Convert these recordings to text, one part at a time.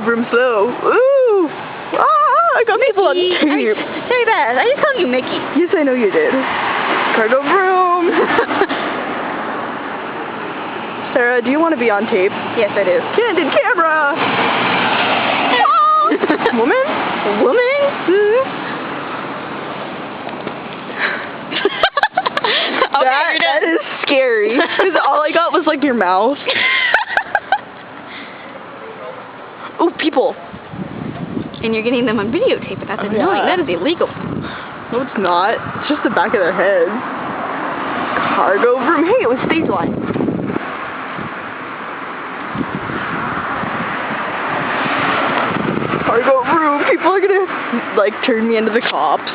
room slow. Ooh! Ah! I got people on tape. Say that. I just called you Mickey. Yes, I know you did. Cargo room. Sarah, do you want to be on tape? Yes, I do. Candid camera! Woman? Woman? Okay, that is scary. Because all I got was like your mouth. Ooh, people. And you're getting them on videotape, but that's annoying. Yeah. That is illegal. No, it's not. It's just the back of their heads. Cargo room. Hey, it was stage line. Cargo room. People are gonna like turn me into the cops.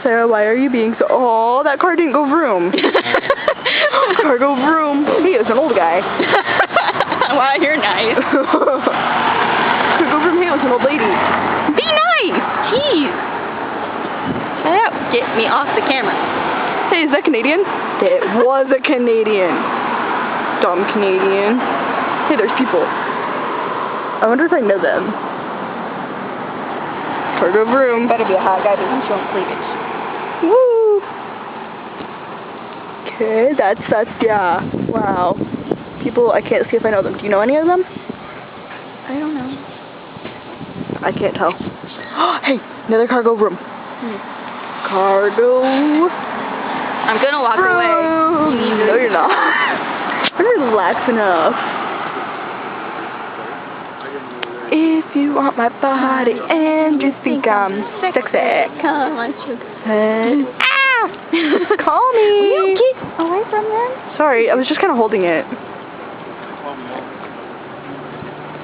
Sarah, why are you being so... Oh, that car didn't go vroom. Cargo vroom. Hey, it was an old guy. Wow, you're nice. Cargo vroom. Hey, it was an old lady. Be nice. Jeez. Shut up. Get me off the camera. Hey, is that Canadian? It was a Canadian. Dumb Canadian. Hey, there's people. I wonder if I know them. Cargo vroom. Better be a hot guy because I'm showing cleavage. Woo! Okay, that's, yeah. Wow. People, I can't see if I know them. Do you know any of them? I don't know. I can't tell. Hey, another cargo room. Cargo I'm gonna walk room. away. No, you're not. You're relaxed enough. If you want my body and you think I'm sexy, Come on, sugar. ah! Call me. Will you get away from them? Sorry, I was just kind of holding it.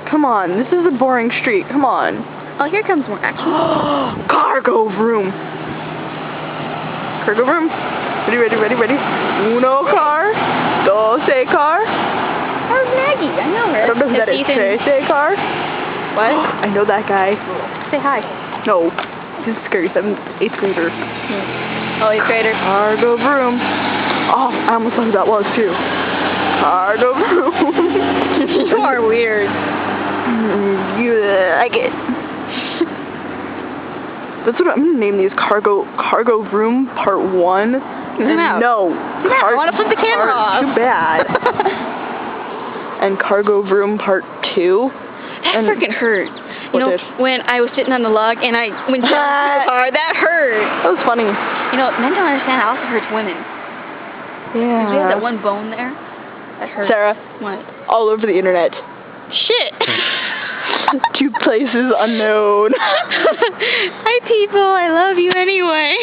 Come on, this is a boring street. Come on. Oh, here comes one, actually. Cargo room. Cargo room. Ready. Uno car. Dos car. How's Maggie? I know her. I don't know who that is. Tres car. What? I know that guy. Say hi. No. He's scary. 8th grader. Oh, 8th grader. Cargo room. Oh, I almost know who that was too. Cargo room. You are weird. You like it. That's what I'm gonna name these. Cargo room part 1. Zoom out. No. Zoom out. I want to flip the camera off. Too bad. And cargo room part 2. That freaking hurt. You know, when I was sitting on the log and I went down so hard, that hurt. That was funny. You know, men don't understand. It also hurts women. Yeah. You have that one bone there. That hurts. Sarah. What? All over the internet. Shit. 2 places unknown. Hi, people. I love you anyway.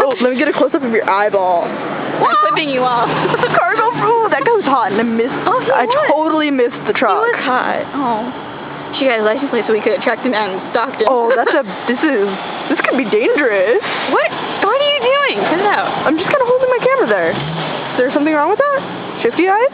Oh, let me get a close-up of your eyeball. I'm flipping you off. Cargo room. That guy was hot, and I missed. Oh, he I was. totally missed the truck. He was hot. Oh. She got a license plate so we could have tracked him down and stalked him. Oh, this could be dangerous. What are you doing? Cut it out. I'm just kind of holding my camera there. Is there something wrong with that? Shifty eyes?